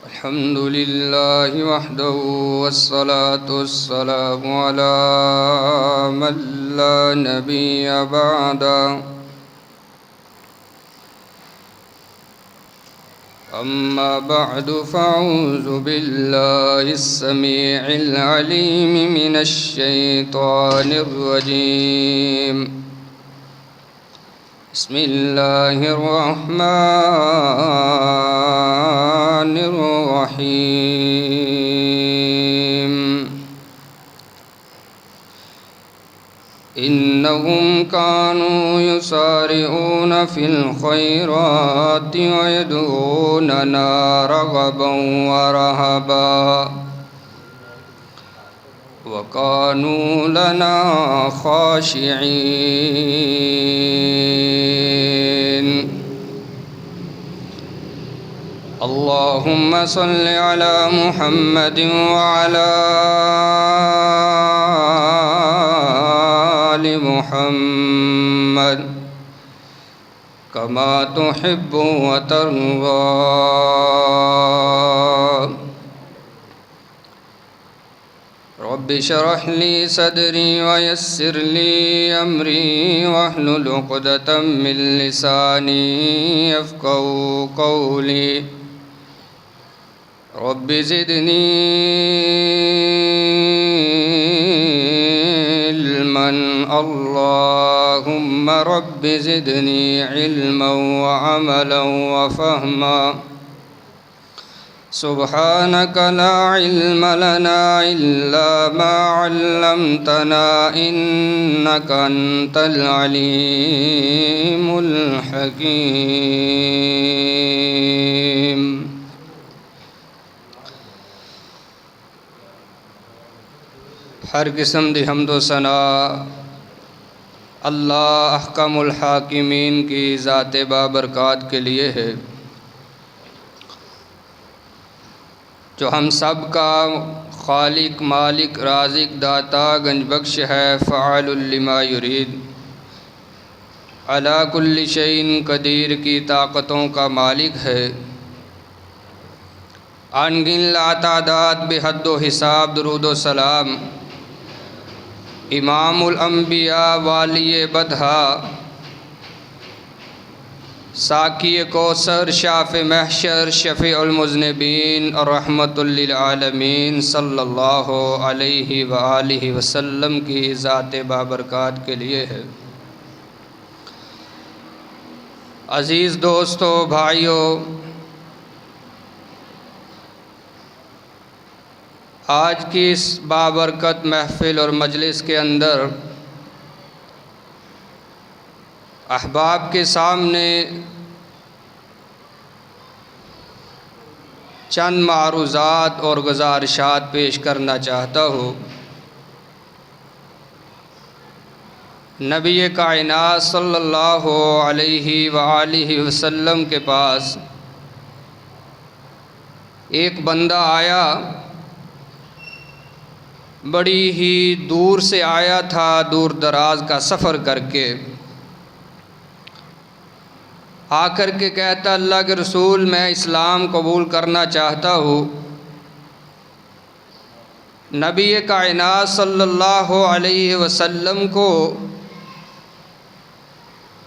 الحمد لله وحده والصلاة والسلام على من لا نبي بعده. أما بعد فأعوذ بالله السميع العليم من الشيطان الرجيم. بسم الله الرحمن الرحيم. إنهم كانوا يسارعون في الخيرات ويدعوننا رغبا ورهبا وكانوا لنا خاشعين. اللهم صل على محمد وعلى آل محمد كما تحب وترضى. رب اشرح لي صدري ويسر لي أمري واحلل عقدة من لساني يفقهوا قولي. رب زدني علما. اللهم رب زدني علما وعملا وفهما. سبحانك لا علم لنا إلا ما علمتنا إنك أنت العليم الحكيم. ہر قسم دی حمد و ثنا اللہ احکم الحاکمین کی ذات بابرکات کے لیے ہے، جو ہم سب کا خالق، مالک، رازق، داتا، گنج بخش ہے، فعال لما یرید، علی کل شیء قدیر کی طاقتوں کا مالک ہے، ان گن لا تعداد بے حد و حساب درود و سلام امام الانبیاء والی بدھا ساقی کوثر شاف محشر شفیع المذنبین اور رحمت للعالمین صلی اللہ علیہ وآلہ وسلم کی ذات بابرکات کے لیے ہے۔ عزیز دوستو، بھائیو، آج کی اس بابرکت محفل اور مجلس کے اندر احباب کے سامنے چند معروضات اور گزارشات پیش کرنا چاہتا ہوں۔ نبی کائنات صلی اللہ علیہ وآلہ وسلم کے پاس ایک بندہ آیا، بڑی ہی دور سے آیا تھا، دور دراز کا سفر کر کے آ کر کے کہتا، اللہ کے رسول، میں اسلام قبول کرنا چاہتا ہوں۔ نبی کائنات صلی اللہ علیہ وسلم کو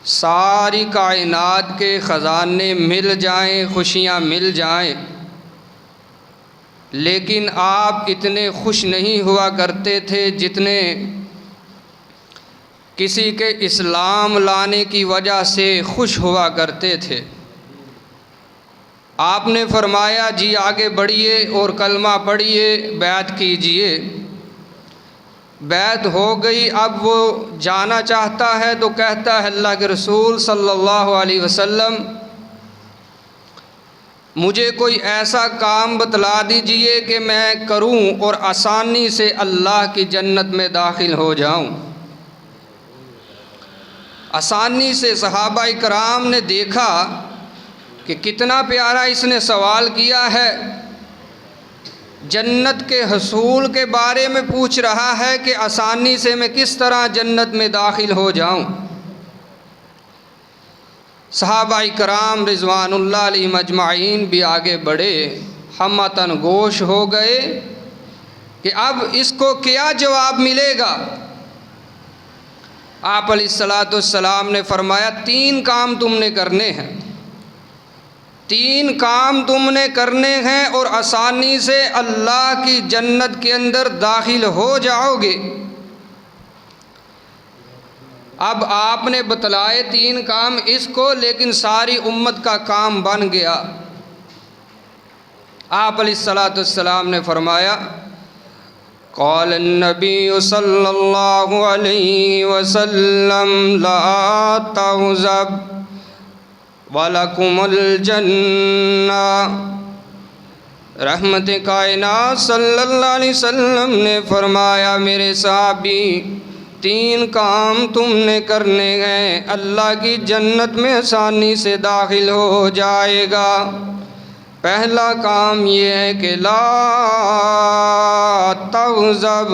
ساری کائنات کے خزانے مل جائیں، خوشیاں مل جائیں، لیکن آپ اتنے خوش نہیں ہوا کرتے تھے جتنے کسی کے اسلام لانے کی وجہ سے خوش ہوا کرتے تھے۔ آپ نے فرمایا، جی آگے بڑھیے اور کلمہ پڑھیے، بیعت کیجئے۔ بیعت ہو گئی، اب وہ جانا چاہتا ہے تو کہتا ہے، اللہ کے رسول صلی اللہ علیہ وسلم، مجھے کوئی ایسا کام بتلا دیجئے کہ میں کروں اور آسانی سے اللہ کی جنت میں داخل ہو جاؤں۔ آسانی سے صحابہ کرام نے دیکھا کہ کتنا پیارا اس نے سوال کیا ہے، جنت کے حصول کے بارے میں پوچھ رہا ہے کہ آسانی سے میں کس طرح جنت میں داخل ہو جاؤں۔ صحابہ کرام رضوان اللہ علیہم اجمعین بھی آگے بڑھے، ہمتاً گوش ہو گئے کہ اب اس کو کیا جواب ملے گا۔ آپ علیہ الصلاۃ والسلام نے فرمایا 3 کام تم نے کرنے ہیں، 3 کام تم نے کرنے ہیں اور آسانی سے اللہ کی جنت کے اندر داخل ہو جاؤ گے۔ اب آپ نے بتلائے 3 کام اس کو، لیکن ساری امت کا کام بن گیا۔ آپ علیہ الصلاۃ والسلام نے فرمایا قال النبی صلی اللہ علیہ وسلم لا تغضب وَلَكُمُ الْجَنَّةُ۔ رحمت کائنات صلی اللہ علیہ وسلم نے فرمایا میرے صحابی 3 کام تم نے کرنے ہیں، اللہ کی جنت میں آسانی سے داخل ہو جائے گا۔ پہلا کام یہ ہے کہ لا تغضب،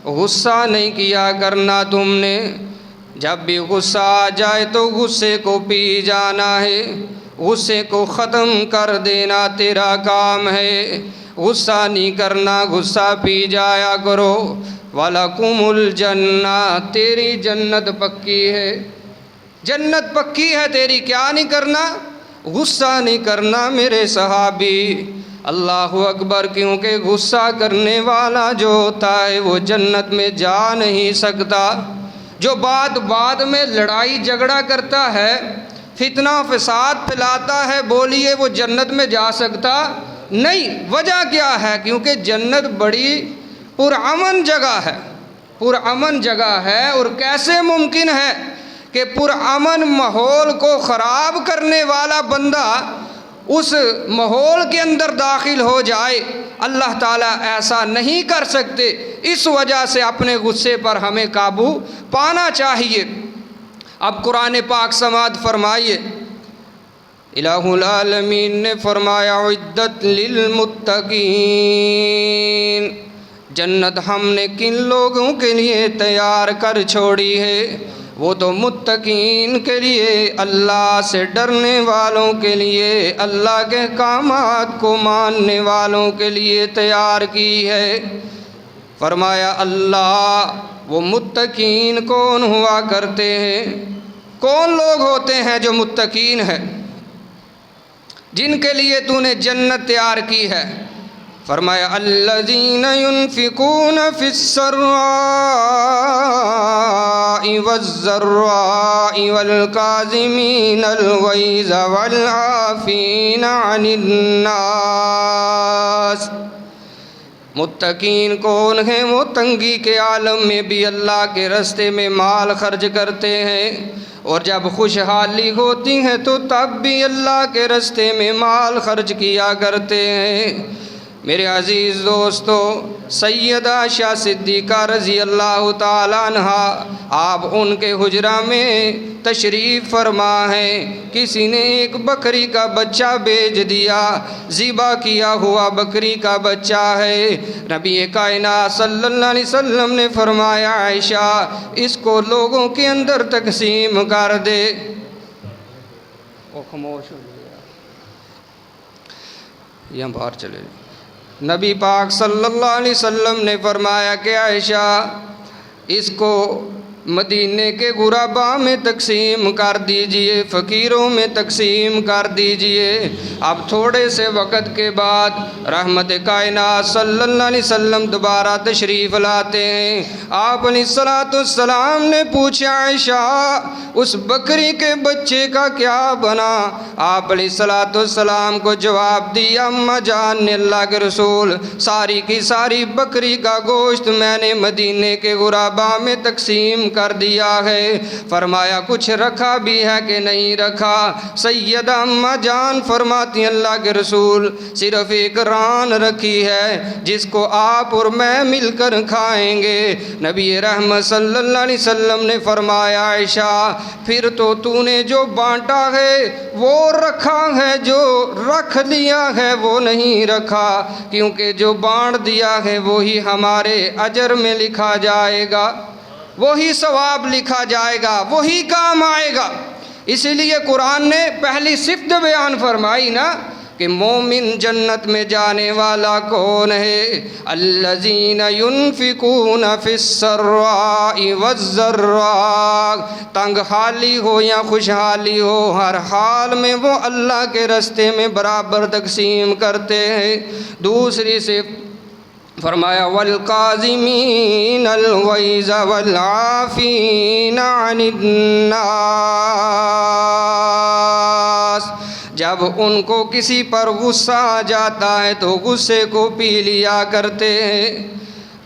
غصہ نہیں کیا کرنا تم نے۔ جب بھی غصہ آ جائے تو غصے کو پی جانا ہے، غصے کو ختم کر دینا تیرا کام ہے۔ غصہ نہیں کرنا، غصہ پی جایا کرو۔ وَلَكُمُ الْجَنَّةُ، تیری جنت پکی ہے، جنت پکی ہے تیری، کیا نہیں کرنا؟ غصہ نہیں کرنا میرے صحابی۔ اللہ اکبر، کیونکہ غصہ کرنے والا جو ہوتا ہے وہ جنت میں جا نہیں سکتا۔ جو بعد میں لڑائی جھگڑا کرتا ہے، فتنہ فساد پھیلاتا ہے، بولیے وہ جنت میں جا سکتا نہیں۔ وجہ کیا ہے؟ کیونکہ جنت بڑی پرامن جگہ ہے، پرامن جگہ ہے۔ اور کیسے ممکن ہے کہ پرامن ماحول کو خراب کرنے والا بندہ اس ماحول کے اندر داخل ہو جائے؟ اللہ تعالیٰ ایسا نہیں کر سکتے۔ اس وجہ سے اپنے غصے پر ہمیں قابو پانا چاہیے۔ اب قرآن پاک سماعت فرمائیے، الہ العالمین نے فرمایا اعدت للمتقین، جنت ہم نے کن لوگوں کے لیے تیار کر چھوڑی ہے؟ وہ تو متقین کے لیے، اللہ سے ڈرنے والوں کے لیے، اللہ کے احکامات کو ماننے والوں کے لیے تیار کی ہے۔ فرمایا اللہ وہ متقین کون ہوا کرتے ہیں؟ کون لوگ ہوتے ہیں جو متقین ہیں، جن کے لیے تو نے جنت تیار کی ہے؟ فرمایا الذین ينفقون فی السراء والضراء والکاظمین الغیظ والعافین عن الناس۔ متقین کون ہیں؟ وہ تنگی کے عالم میں بھی اللہ کے راستے میں مال خرچ کرتے ہیں، اور جب خوشحالی ہوتی ہے تو تب بھی اللہ کے راستے میں مال خرچ کیا کرتے ہیں۔ میرے عزیز دوستو، سیدہ عائشہ صدیقہ رضی اللہ تعالیٰ عنہا، آپ ان کے حجرہ میں تشریف فرما ہیں۔ کسی نے ایک بکری کا بچہ بیچ دیا، ذبح کیا ہوا بکری کا بچہ ہے۔ نبی کائنات صلی اللہ علیہ وسلم نے فرمایا عائشہ اس کو لوگوں کے اندر تقسیم کر دے۔ وہ خاموش ہو گیا، یہاں باہر چلے۔ نبی پاک صلی اللہ علیہ وسلم نے فرمایا کہ عائشہ اس کو مدینے کے غرباء میں تقسیم کر دیجئے، فقیروں میں تقسیم کر دیجئے۔ اب تھوڑے سے وقت کے بعد رحمت کائنات صلی اللہ علیہ وسلم دوبارہ تشریف لاتے ہیں۔ آپ علیہ السلام نے پوچھا عائشہ اس بکری کے بچے کا کیا بنا؟ آپ علیہ السلام کو جواب دیا اماں جان نے اللہ کے رسول ساری کی ساری بکری کا گوشت میں نے مدینے کے غرباء میں تقسیم کر دیا ہے۔ فرمایا کچھ رکھا بھی ہے کہ نہیں رکھا؟ سیدہ اماں جان فرماتی اللہ کے رسول صرف ایک ران رکھی ہے جس کو آپ اور میں مل کر کھائیں گے۔ نبی رحمت صلی اللہ علیہ وسلم نے فرمایا عائشہ پھر تو نے جو بانٹا ہے وہ رکھا ہے، جو رکھ لیا ہے وہ نہیں رکھا، کیونکہ جو بانٹ دیا ہے وہی ہمارے اجر میں لکھا جائے گا، وہی ثواب لکھا جائے گا، وہی کام آئے گا۔ اسی لیے قرآن نے پہلی صفت بیان فرمائی نا کہ مومن جنت میں جانے والا کون ہے؟ الذین ينفقون فی السراء والضراء، تنگ حالی ہو یا خوشحالی ہو، ہر حال میں وہ اللہ کے راستے میں برابر تقسیم کرتے ہیں۔ دوسری صفت فرمایا والکاظمین الغیظ والعافین عن الناس، جب ان کو کسی پر غصہ آ جاتا ہے تو غصے کو پی لیا کرتے ہیں۔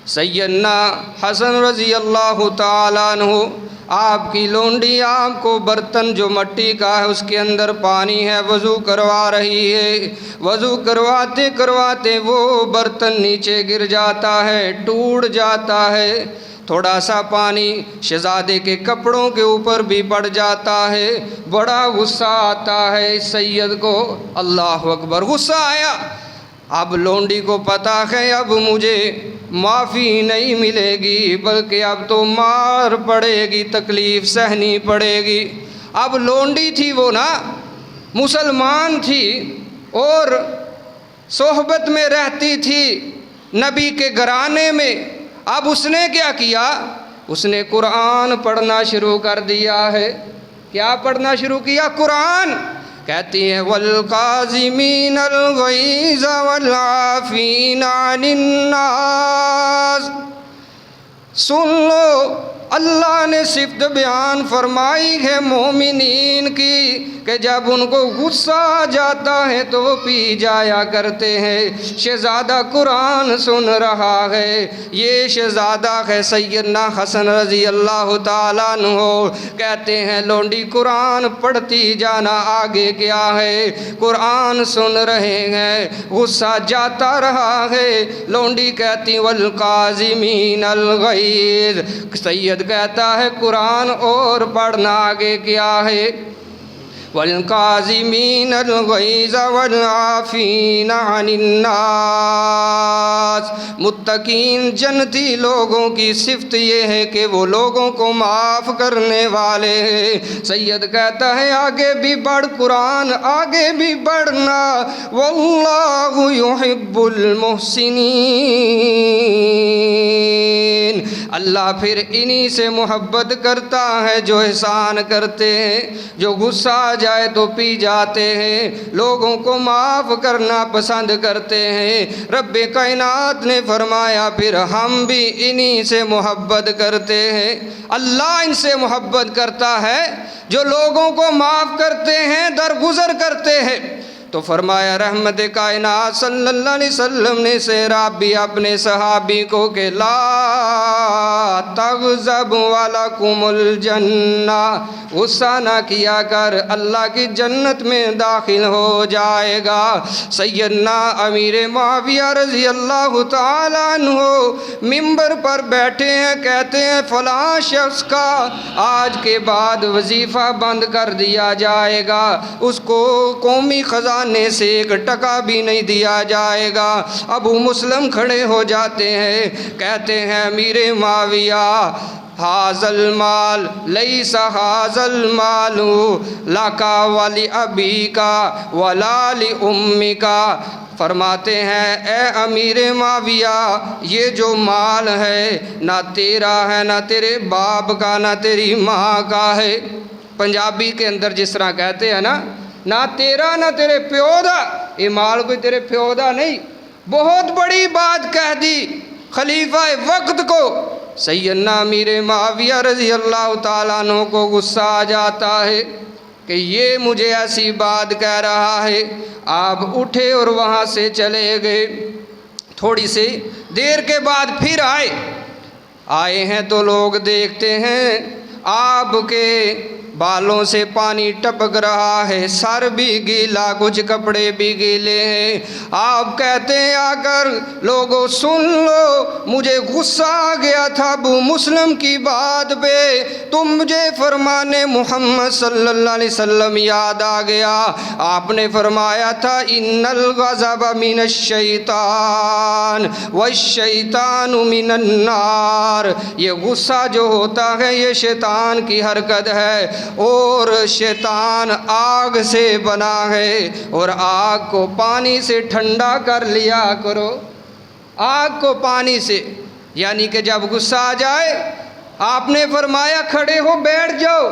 سیدنا حسن رضی اللہ تعالیٰ عنہ، آپ کی لونڈی آپ کو برتن جو مٹی کا ہے اس کے اندر پانی ہے وضو کروا رہی ہے، وضو کرواتے کرواتے وہ برتن نیچے گر جاتا ہے، ٹوٹ جاتا ہے، تھوڑا سا پانی شہزادے کے کپڑوں کے اوپر بھی پڑ جاتا ہے، بڑا غصہ آتا ہے سید کو، اللہ اکبر، غصہ آیا۔ اب لونڈی کو پتہ ہے اب مجھے معافی نہیں ملے گی بلکہ اب تو مار پڑے گی، تکلیف سہنی پڑے گی۔ اب لونڈی تھی وہ نا، مسلمان تھی اور صحبت میں رہتی تھی نبی کے گھرانے میں۔ اب اس نے کیا کیا؟ اس نے قرآن پڑھنا شروع کر دیا ہے۔ کیا پڑھنا شروع کیا؟ قرآن۔ کہتی ہے والکاظمین الغیظ والعافین عن الناس۔ سن لو، اللہ نے صفت بیان فرمائی ہے مومنین کی کہ جب ان کو غصہ آ جاتا ہے تو وہ پی جایا کرتے ہیں۔ شہزادہ قرآن سن رہا ہے، یہ شہزادہ ہے سیدنا حسن رضی اللہ تعالیٰ عنہ۔ کہتے ہیں لونڈی قرآن پڑھتی جانا، آگے کیا ہے؟ قرآن سن رہے ہیں، غصہ جاتا رہا ہے۔ لونڈی کہتی والکاظمین الغیظ، سید کہتا ہے قرآن اور پڑھنا، آگے کیا ہے؟ والکاظمین الغیظ والعافین عن الناس۔ متقین جنتی لوگوں کی صفت یہ ہے کہ وہ لوگوں کو معاف کرنے والے ہیں۔ سید کہتا ہے آگے بھی بڑھ قرآن، آگے بھی بڑھنا، واللہ یحب المحسنین، اللہ پھر انہی سے محبت کرتا ہے جو احسان کرتے ہیں، جو غصہ آ جائے تو پی جاتے ہیں، لوگوں کو معاف کرنا پسند کرتے ہیں۔ رب کائنات نے فرمایا پھر ہم بھی انہی سے محبت کرتے ہیں۔ اللہ ان سے محبت کرتا ہے جو لوگوں کو معاف کرتے ہیں، درگزر کرتے ہیں۔ تو فرمایا رحمت کائنات صلی اللہ علیہ وسلم نے سیراب بھی اپنے صحابی کو کہ لا تغضب ولکم الجنہ، غصہ نہ کیا کر، اللہ کی جنت میں داخل ہو جائے گا۔ سیدنا امیر معاویہ رضی اللہ تعالیٰ عنہ ممبر پر بیٹھے ہیں، کہتے ہیں فلاں شخص کا آج کے بعد وظیفہ بند کر دیا جائے گا، اس کو قومی خزانہ سے ایک ٹکا بھی نہیں دیا جائے گا۔ ابو مسلم کھڑے ہو جاتے ہیں، کہتے ہیں امیر معاویہ حاذل مال لیس حاذل مال لکا ولی ابی کا ولا لی امی کا۔ فرماتے ہیں اے امیر معاویہ، یہ جو مال ہے نہ تیرا ہے، نہ تیرے باپ کا، نہ تیری ماں کا ہے۔ پنجابی کے اندر جس طرح کہتے ہیں نا، نہ تیرا نہ تیرے پیو دا، یہ مال کوئی تیرے پیو دا نہیں۔ بہت بڑی بات کہہ دی خلیفہ وقت کو۔ سیدنا امیر معاویہ رضی اللہ تعالیٰ عنہ کو غصہ آ جاتا ہے کہ یہ مجھے ایسی بات کہہ رہا ہے۔ آپ اٹھے اور وہاں سے چلے گئے۔ تھوڑی سی دیر کے بعد پھر آئے ہیں تو لوگ دیکھتے ہیں آپ کے بالوں سے پانی ٹپک رہا ہے، سر بھی گیلا، کچھ کپڑے بھی گیلے ہیں۔ آپ کہتے ہیں آ کر لوگوں سن لو، مجھے غصہ آ گیا تھا ابو مسلم کی بات پہ، تو مجھے فرمان محمد صلی اللہ علیہ وسلم یاد آ گیا۔ آپ نے فرمایا تھا ان الغضب من الشیطان والشیطان من النار، یہ غصہ جو ہوتا ہے یہ شیطان کی حرکت ہے اور شیطان آگ سے بنا ہے، اور آگ کو پانی سے ٹھنڈا کر لیا کرو۔ آگ کو پانی سے، یعنی کہ جب غصہ آ جائے، آپ نے فرمایا کھڑے ہو بیٹھ جاؤ،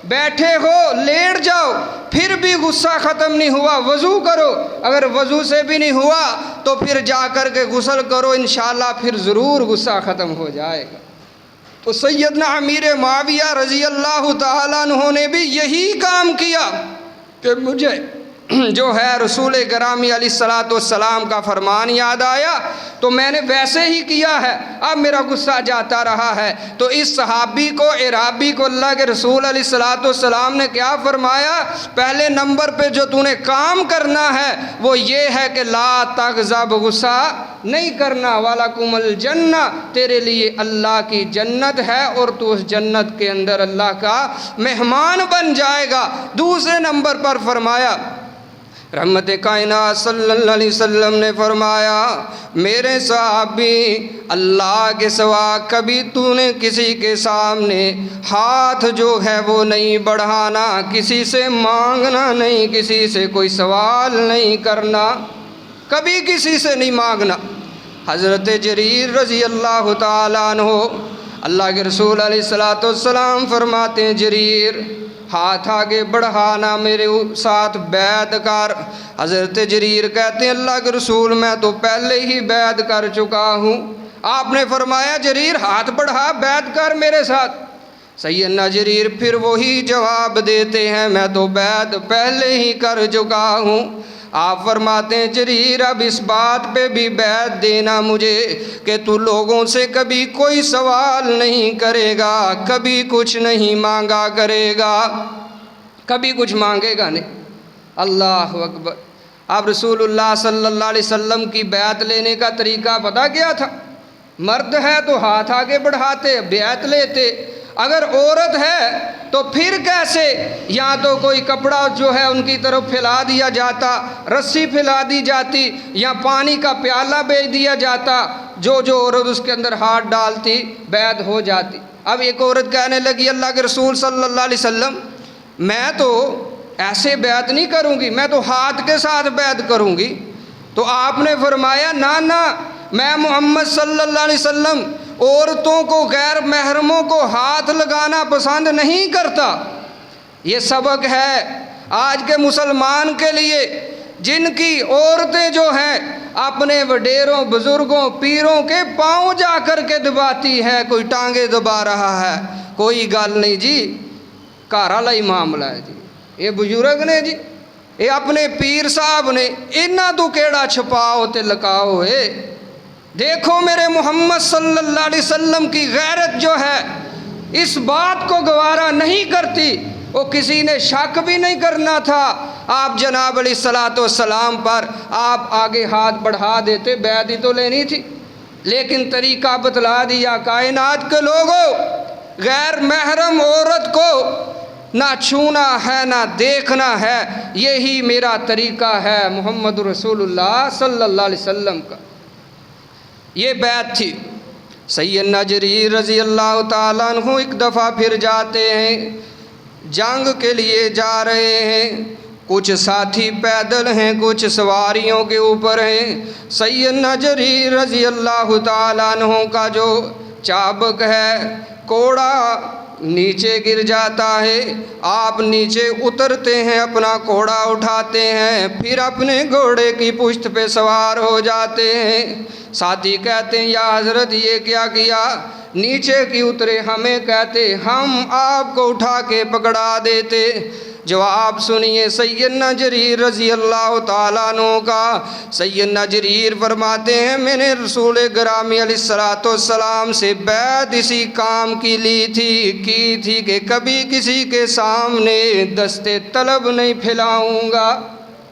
بیٹھے ہو لیٹ جاؤ، پھر بھی غصہ ختم نہیں ہوا وضو کرو، اگر وضو سے بھی نہیں ہوا تو پھر جا کر کے غسل کرو، انشاءاللہ پھر ضرور غصہ ختم ہو جائے گا۔ تو سیدنا امیر معاویہ رضی اللہ تعالیٰ عنہ نے بھی یہی کام کیا کہ مجھے جو ہے رسول گرامی علیہ الصلوۃ والسلام کا فرمان یاد آیا تو میں نے ویسے ہی کیا ہے، اب میرا غصہ جاتا رہا ہے۔ تو اس صحابی کو، اعرابی کو اللہ کے رسول علیہ الصلوۃ والسلام نے کیا فرمایا؟ پہلے نمبر پہ جو تو نے کام کرنا ہے وہ یہ ہے کہ لا تغضب، غصہ نہیں کرنا، وَلَكُمُ الْجَنَّةُ، تیرے لیے اللہ کی جنت ہے اور تو اس جنت کے اندر اللہ کا مہمان بن جائے گا۔ دوسرے نمبر پر فرمایا، رحمت کائنات صلی اللہ علیہ وسلم نے فرمایا، میرے صحابی، اللہ کے سوا کبھی تو نے کسی کے سامنے ہاتھ جو ہے وہ نہیں بڑھانا، کسی سے مانگنا نہیں، کسی سے کوئی سوال نہیں کرنا، کبھی کسی سے نہیں مانگنا۔ حضرت جریر رضی اللہ تعالیٰ عنہ، اللہ کے رسول علیہ الصلوۃ والسلام فرماتے ہیں جریر ہاتھ آگے بڑھانا، میرے ساتھ بیعت کر۔ حضرت جریر کہتے ہیں اللہ کے رسول میں تو پہلے ہی بیعت کر چکا ہوں۔ آپ نے فرمایا جریر ہاتھ بڑھا، بیعت کر میرے ساتھ۔ سیدنا جریر پھر وہی جواب دیتے ہیں میں تو بیعت پہلے ہی کر چکا ہوں۔ آپ فرماتے ہیں جریر اب اس بات پہ بھی بیعت دینا مجھے کہ تو لوگوں سے کبھی کوئی سوال نہیں کرے گا، کبھی کچھ نہیں مانگا کرے گا، کبھی کچھ مانگے گا نہیں۔ اللہ اکبر۔ اب رسول اللہ صلی اللہ علیہ وسلم کی بیعت لینے کا طریقہ پتہ کیا تھا؟ مرد ہے تو ہاتھ آگے بڑھاتے، بیعت لیتے، اگر عورت ہے تو پھر کیسے؟ یا تو کوئی کپڑا جو ہے ان کی طرف پھیلا دیا جاتا، رسی پھیلا دی جاتی، یا پانی کا پیالہ بھیج دیا جاتا، جو عورت اس کے اندر ہاتھ ڈالتی بیعت ہو جاتی۔ اب ایک عورت کہنے لگی اللہ کے رسول صلی اللہ علیہ وسلم میں تو ایسے بیعت نہیں کروں گی، میں تو ہاتھ کے ساتھ بیعت کروں گی۔ تو آپ نے فرمایا نہ، میں محمد صلی اللہ علیہ وسلم عورتوں کو، غیر محرموں کو ہاتھ لگانا پسند نہیں کرتا۔ یہ سبق ہے آج کے مسلمان کے لیے، جن کی عورتیں جو ہیں اپنے وڈیروں، بزرگوں، پیروں کے پاؤں جا کر کے دباتی ہے، کوئی ٹانگیں دبا رہا ہے، کوئی گل نہیں جی، گھر والا ہی معاملہ ہے جی، یہ بزرگ نے جی، یہ اپنے پیر صاحب نے، انہاں تو کیڑا چھپاؤ تے لکاؤ ہے۔ دیکھو میرے محمد صلی اللہ علیہ وسلم کی غیرت جو ہے اس بات کو گوارا نہیں کرتی، وہ کسی نے شک بھی نہیں کرنا تھا۔ آپ جناب علیہ الصلوۃ والسلام پر آپ آگے ہاتھ بڑھا دیتے، بیعت ہی تو لینی تھی، لیکن طریقہ بتلا دیا کائنات کے لوگوں، غیر محرم عورت کو نہ چھونا ہے نہ دیکھنا ہے، یہی میرا طریقہ ہے محمد رسول اللہ صلی اللہ علیہ وسلم کا۔ یہ بیعت تھی۔ سیدنا جریر رضی اللہ تعالیٰ عنہ ایک دفعہ پھر جاتے ہیں، جنگ کے لیے جا رہے ہیں، کچھ ساتھی پیدل ہیں، کچھ سواریوں کے اوپر ہیں۔ سیدنا جریر رضی اللہ تعالیٰ عنہ کا جو چابک ہے، کوڑا نیچے گر جاتا ہے، آپ نیچے اترتے ہیں، اپنا گھوڑا اٹھاتے ہیں، پھر اپنے گھوڑے کی پشت پہ سوار ہو جاتے ہیں۔ ساتھی کہتے ہیں یا حضرت یہ کیا کیا؟ نیچے کی اترے، ہمیں کہتے ہم آپ کو اٹھا کے پکڑا دیتے۔ جواب سنیے سیدنا جریر رضی اللہ تعالیٰ عنہ کا۔ سیدنا جریر فرماتے ہیں میں نے رسول گرامی علیہ الصلوۃ والسلام سے بیعت اسی کام کی لی تھی کہ کبھی کسی کے سامنے دستے طلب نہیں پھیلاؤں گا،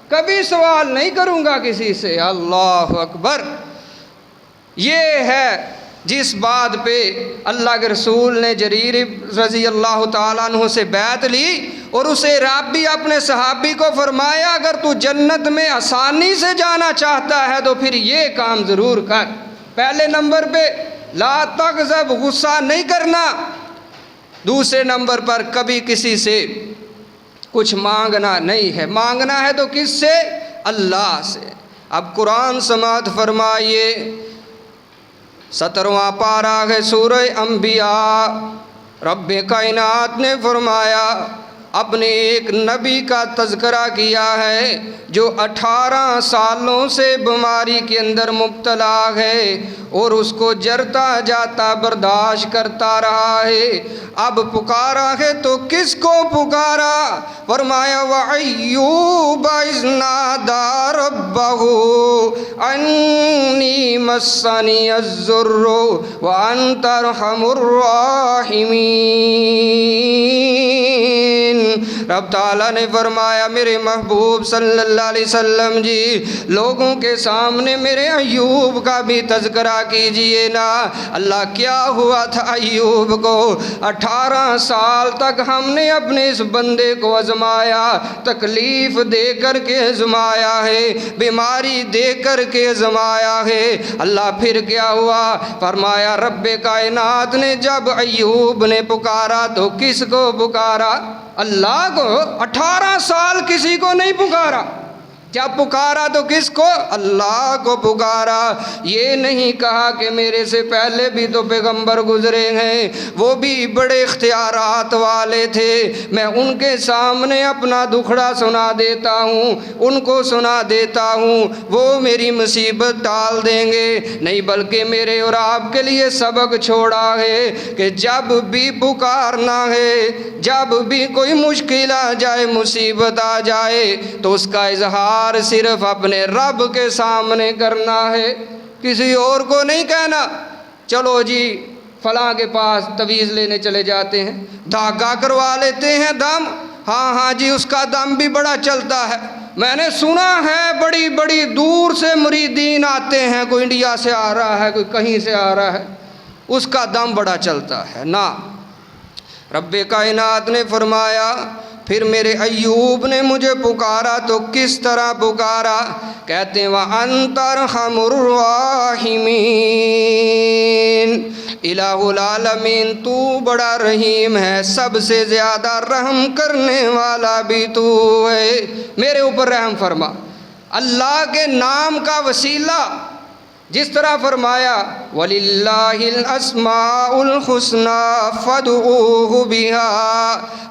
کبھی سوال نہیں کروں گا کسی سے۔ اللہ اکبر۔ یہ ہے جس بات پہ اللہ کے رسول نے جریر رضی اللہ تعالیٰ عنہ سے بیعت لی، اور اسے رابی اپنے صحابی کو فرمایا اگر تو جنت میں آسانی سے جانا چاہتا ہے تو پھر یہ کام ضرور کر۔ پہلے نمبر پہ لا تغضب، غصہ نہیں کرنا، دوسرے نمبر پر کبھی کسی سے کچھ مانگنا نہیں ہے، مانگنا ہے تو کس سے؟ اللہ سے۔ اب قرآن سماعت فرمائیے، 17واں پارہ ہے سورہ انبیاء۔ رب کائنات نے فرمایا، اپنے ایک نبی کا تذکرہ کیا ہے جو 18 سالوں سے بیماری کے اندر مبتلا ہے اور اس کو جرتا جاتا برداشت کرتا رہا ہے۔ اب پکارا ہے تو کس کو پکارا؟ فرمایا وَأَيُّوبَ إِذْ نَادَىٰ رَبَّهُ أَنِّي مَسَّنِيَ الضُّرُّ وَأَنتَ أَرْحَمُ الرَّاحِمِينَ۔ رب تعالیٰ نے فرمایا میرے محبوب صلی اللہ علیہ وسلم جی، لوگوں کے سامنے میرے ایوب کا بھی تذکرہ کیجئے نا۔ اللہ کیا ہوا تھا ایوب کو؟ 18 سال تک ہم نے اپنے اس بندے کو آزمایا، تکلیف دے کر کے آزمایا ہے، بیماری دے کر کے آزمایا ہے۔ اللہ پھر کیا ہوا؟ فرمایا رب کائنات نے جب ایوب نے پکارا تو کس کو پکارا؟ اللہ کو۔ 18 سال کسی کو نہیں پکارا، جب پکارا تو کس کو؟ اللہ کو پکارا۔ یہ نہیں کہا کہ میرے سے پہلے بھی تو پیغمبر گزرے ہیں، وہ بھی بڑے اختیارات والے تھے، میں ان کے سامنے اپنا دکھڑا سنا دیتا ہوں، ان کو سنا دیتا ہوں، وہ میری مصیبت ٹال دیں گے۔ نہیں، بلکہ میرے اور آپ کے لیے سبق چھوڑا ہے کہ جب بھی پکارنا ہے، جب بھی کوئی مشکل آ جائے، مصیبت آ جائے، تو اس کا اظہار صرف اپنے رب کے سامنے کرنا ہے، کسی اور کو نہیں کہنا۔ چلو جی فلاں کے پاس تویز لینے چلے جاتے ہیں، دھاگا کروا لیتے ہیں دم، ہاں جی اس کا دم بھی بڑا چلتا ہے، میں نے سنا ہے بڑی بڑی دور سے مریدین آتے ہیں، کوئی انڈیا سے آ رہا ہے، کوئی کہیں سے آ رہا ہے، اس کا دم بڑا چلتا ہے نا۔ رب کائنات نے فرمایا پھر میرے ایوب نے مجھے پکارا تو کس طرح پکارا؟ کہتے ہیں وَأَنْتَ أَرْحَمُ الرَّاحِمِينَ، الہ العالمین تو بڑا رحیم ہے، سب سے زیادہ رحم کرنے والا بھی تو ہے، میرے اوپر رحم فرما۔ اللہ کے نام کا وسیلہ جس طرح فرمایا وَلِلَّهِ الْأَسْمَاءُ الْحُسْنَى فَادْعُوهُ بِهَا،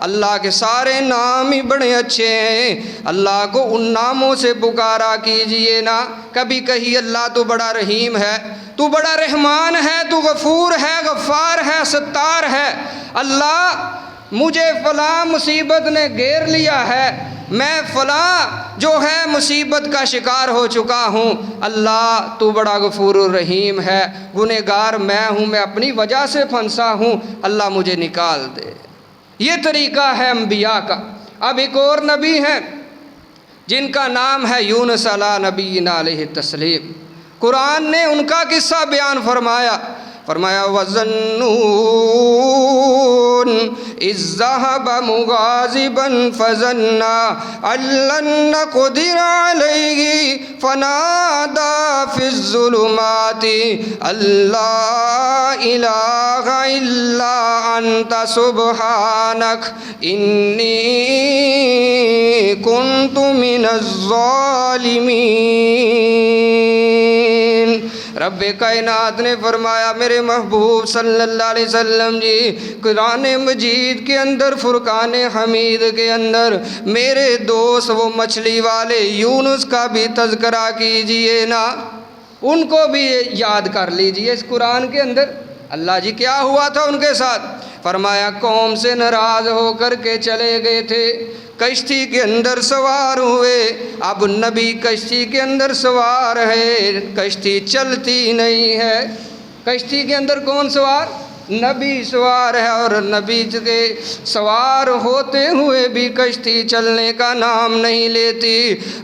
اللہ کے سارے نام ہی بڑے اچھے ہیں، اللہ کو ان ناموں سے پکارا کیجئے نا۔ کبھی کہی اللہ تو بڑا رحیم ہے، تو بڑا رحمان ہے، تو غفور ہے، غفار ہے، ستار ہے، اللہ مجھے فلاں مصیبت نے گھیر لیا ہے، میں فلاں جو ہے مصیبت کا شکار ہو چکا ہوں، اللہ تو بڑا غفور الرحیم ہے، گنہگار میں ہوں، میں اپنی وجہ سے پھنسا ہوں، اللہ مجھے نکال دے۔ یہ طریقہ ہے انبیاء کا۔ اب ایک اور نبی ہیں جن کا نام ہے یونس علیہ نبینا علیہ التسلیم، قرآن نے ان کا قصہ بیان فرمایا، فرمایا وَظَنُّونَ إِذ ذَهَبَ مُغَاضِبًا فَظَنَّ أَن لَّن نَّقْدِرَ عَلَيْهِ فَنَادَىٰ فِي الظُّلُمَاتِ أَن لَّا إِلَٰهَ إِلَّا أَنتَ سُبْحَانَكَ إِنِّي كُنتُ مِنَ الظَّالِمِينَ۔ رب کائنات نے فرمایا میرے محبوب صلی اللہ علیہ وسلم جی، قرآن مجید کے اندر فرقان حمید کے اندر میرے دوست وہ مچھلی والے یونس کا بھی تذکرہ کیجئے نا، ان کو بھی یاد کر لیجئے اس قرآن کے اندر۔ اللہ جی کیا ہوا تھا ان کے ساتھ؟ فرمایا قوم سے ناراض ہو کر کے چلے گئے تھے، کشتی کے اندر سوار ہوئے، اب نبی کشتی کے اندر سوار ہے، کشتی چلتی نہیں ہے۔ کشتی کے اندر کون سوار؟ نبی سوار ہے، اور نبی کے سوار ہوتے ہوئے بھی کشتی چلنے کا نام نہیں لیتی۔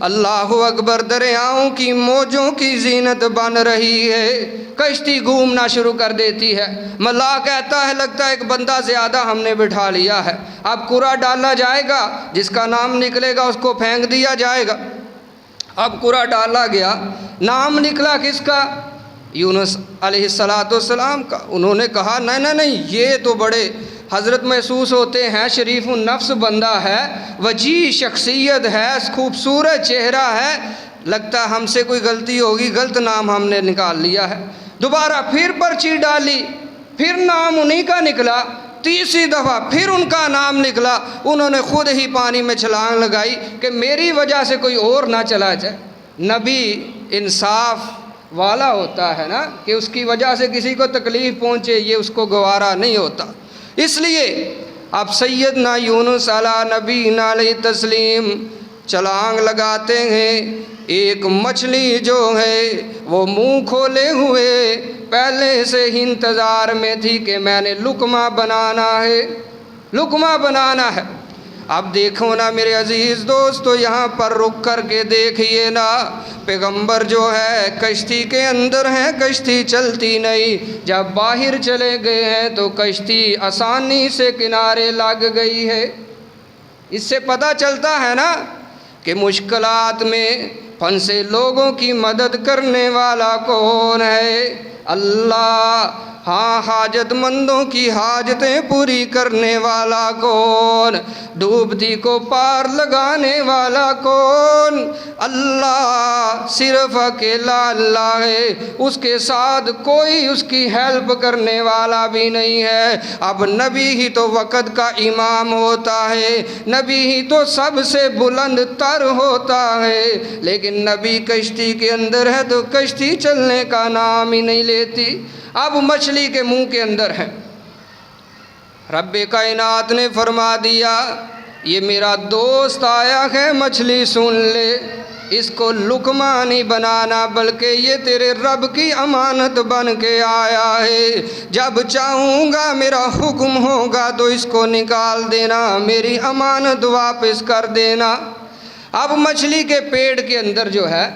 اللہ اکبر، دریاؤں کی موجوں کی زینت بن رہی ہے، کشتی گھومنا شروع کر دیتی ہے۔ ملا کہتا ہے لگتا ہے ایک بندہ زیادہ ہم نے بٹھا لیا ہے، اب قرا ڈالا جائے گا، جس کا نام نکلے گا اس کو پھینک دیا جائے گا۔ اب قرا ڈالا گیا، نام نکلا کس کا؟ یونس علیہ السلام کا۔ انہوں نے کہا نہیں، یہ تو بڑے حضرت محسوس ہوتے ہیں شریف النفس بندہ ہے، وجیح شخصیت ہے، خوبصورت چہرہ ہے، لگتا ہے ہم سے کوئی غلطی ہوگی، غلط نام ہم نے نکال لیا ہے، دوبارہ پھر پرچی ڈالی، پھر نام انہی کا نکلا، تیسری دفعہ پھر ان کا نام نکلا، انہوں نے خود ہی پانی میں چھلانگ لگائی کہ میری وجہ سے کوئی اور نہ چلا جائے۔ نبی انصاف والا ہوتا ہے نا، کہ اس کی وجہ سے کسی کو تکلیف پہنچے، یہ اس کو گوارا نہیں ہوتا۔ اس لیے اب سیدنا یونس علیہ نبینا علیہ تسلیم چھلانگ لگاتے ہیں، ایک مچھلی جو ہے وہ منہ کھولے ہوئے پہلے سے ہی انتظار میں تھی کہ میں نے لقمہ بنانا ہے، لقمہ بنانا ہے۔ اب دیکھو نا میرے عزیز دوستو، یہاں پر رک کر کے دیکھئے نا، پیغمبر جو ہے کشتی کے اندر ہیں، کشتی چلتی نہیں، جب باہر چلے گئے ہیں تو کشتی آسانی سے کنارے لگ گئی ہے۔ اس سے پتہ چلتا ہے نا کہ مشکلات میں پھنسے لوگوں کی مدد کرنے والا کون ہے؟ اللہ۔ ہاں، حاجت مندوں کی حاجتیں پوری کرنے والا کون؟ ڈوبتی کو پار لگانے والا کون؟ اللہ۔ صرف اکیلا اللہ ہے، اس کے ساتھ کوئی اس کی ہیلپ کرنے والا بھی نہیں ہے۔ اب نبی ہی تو وقت کا امام ہوتا ہے، نبی ہی تو سب سے بلند تر ہوتا ہے، لیکن نبی کشتی کے اندر ہے تو کشتی چلنے کا نام ہی نہیں لیتی۔ اب مچھلی کے منہ کے اندر ہے، رب کائنات نے فرما دیا یہ میرا دوست آیا ہے، مچھلی سن لے، اس کو لقمہ نہیں بنانا بلکہ یہ تیرے رب کی امانت بن کے آیا ہے، جب چاہوں گا میرا حکم ہوگا تو اس کو نکال دینا، میری امانت واپس کر دینا۔ اب مچھلی کے پیٹ کے اندر جو ہے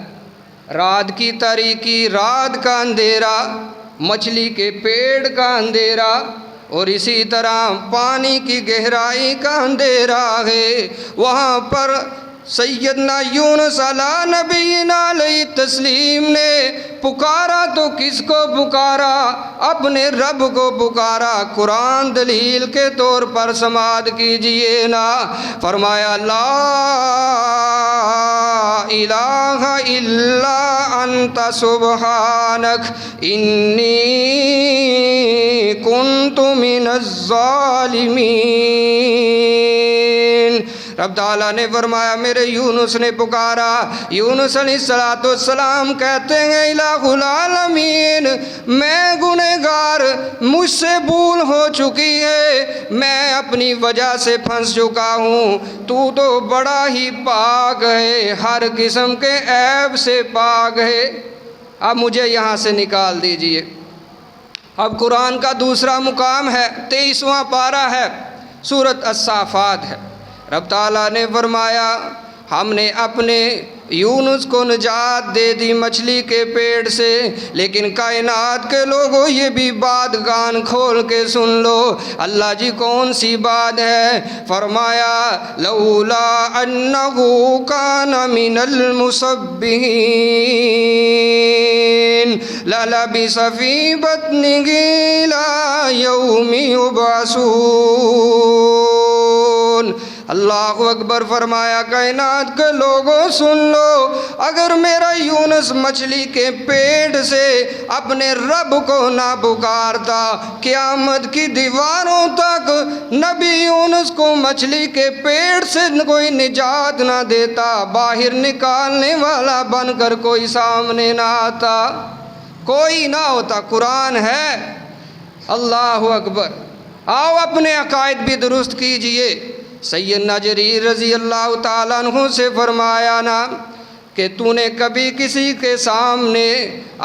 رات کی تاریکی، رات کا اندھیرا، مچھلی کے پیڑ کا اندھیرا، اور اسی طرح پانی کی گہرائی کا اندھیرا ہے۔ وہاں پر سیدنا یونس علیہ نبینا علیہ تسلیم نے پکارا تو کس کو پکارا؟ اپنے رب کو پکارا۔ قرآن دلیل کے طور پر سماعت کیجئے نا، فرمایا لا الہ الا انت سبحانک انی کنت من الظالمین۔ رب تعالیٰ نے فرمایا میرے یونس نے پکارا۔ یونس علیہ السلام کہتے ہیں الہ العالمین، میں گنہگار، مجھ سے بھول ہو چکی ہے، میں اپنی وجہ سے پھنس چکا ہوں، تو تو بڑا ہی پاک ہے، ہر قسم کے عیب سے پاک ہے، اب مجھے یہاں سے نکال دیجئے۔ اب قرآن کا دوسرا مقام ہے، 23واں پارہ ہے، سورۃ الصافات ہے۔ رب تعالیٰ نے فرمایا ہم نے اپنے یونس کو نجات دے دی مچھلی کے پیٹ سے، لیکن کائنات کے لوگوں یہ بھی بات کان کھول کے سن لو۔ اللہ جی کون سی بات ہے؟ فرمایا لولا انہ کان من المسبحین للبث فی بطنہ الی یوم یبعثون۔ اللہ اکبر۔ فرمایا کائنات کے لوگوں سن لو، اگر میرا یونس مچھلی کے پیٹ سے اپنے رب کو نہ پکارتا، قیامت کی دیواروں تک نبی یونس کو مچھلی کے پیٹ سے کوئی نجات نہ دیتا، باہر نکالنے والا بن کر کوئی سامنے نہ آتا، کوئی نہ ہوتا۔ قرآن ہے۔ اللہ اکبر۔ آؤ اپنے عقائد بھی درست کیجئے۔ سیدنا جریر رضی اللہ تعالیٰ عنہ سے فرمایا نا کہ تو نے کبھی کسی کے سامنے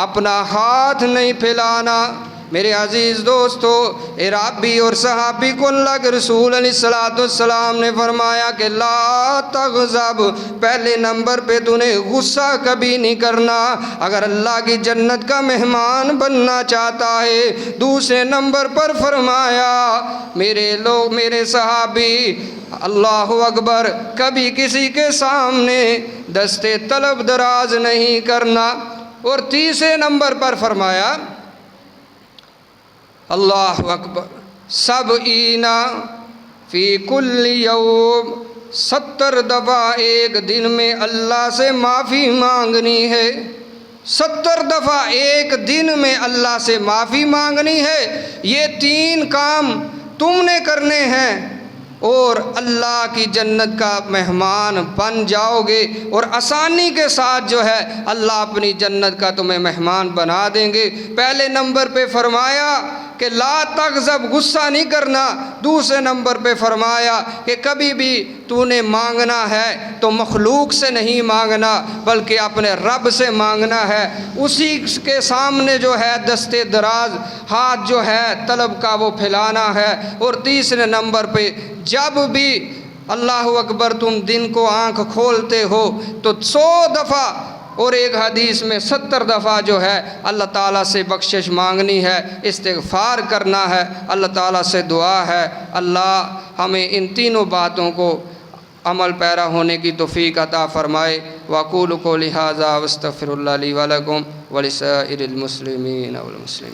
اپنا ہاتھ نہیں پھیلانا۔ میرے عزیز دوستو، عرابی اور صحابی کو اللہ کے رسول علیہ السلام نے فرمایا کہ لا تغضب، پہلے نمبر پہ تو نے غصہ کبھی نہیں کرنا اگر اللہ کی جنت کا مہمان بننا چاہتا ہے۔ دوسرے نمبر پر فرمایا میرے صحابی، اللہ اکبر، کبھی کسی کے سامنے دستے طلب دراز نہیں کرنا۔ اور تیسرے نمبر پر فرمایا اللہ اکبر، 70 فی کل یوم، 70 دفعہ ایک دن میں اللہ سے معافی مانگنی ہے، 70 دفعہ ایک دن میں اللہ سے معافی مانگنی ہے۔ یہ 3 کام تم نے کرنے ہیں اور اللہ کی جنت کا مہمان بن جاؤ گے، اور آسانی کے ساتھ جو ہے اللہ اپنی جنت کا تمہیں مہمان بنا دیں گے۔ پہلے نمبر پہ فرمایا کہ لا تغضب، غصہ نہیں کرنا۔ دوسرے نمبر پہ فرمایا کہ کبھی بھی تو نے مانگنا ہے تو مخلوق سے نہیں مانگنا بلکہ اپنے رب سے مانگنا ہے، اسی کے سامنے جو ہے دستے دراز ہاتھ جو ہے طلب کا وہ پھیلانا ہے۔ اور تیسرے نمبر پہ جب بھی اللہ اکبر تم دن کو آنکھ کھولتے ہو تو 100 دفعہ اور ایک حدیث میں 70 دفعہ جو ہے اللہ تعالیٰ سے بخشش مانگنی ہے، استغفار کرنا ہے، اللہ تعالیٰ سے دعا ہے اللہ ہمیں ان تینوں باتوں کو عمل پیرا ہونے کی توفیق عطا فرمائے۔ وَأَقُولُ قَوْلِي هَٰذَا وَأَسْتَغْفِرُ اللَّهَ لِي وَلَكُمْ وَلِسَائِرِ الْمُسْلِمِينَ وَالْمُسْلِمَاتِ۔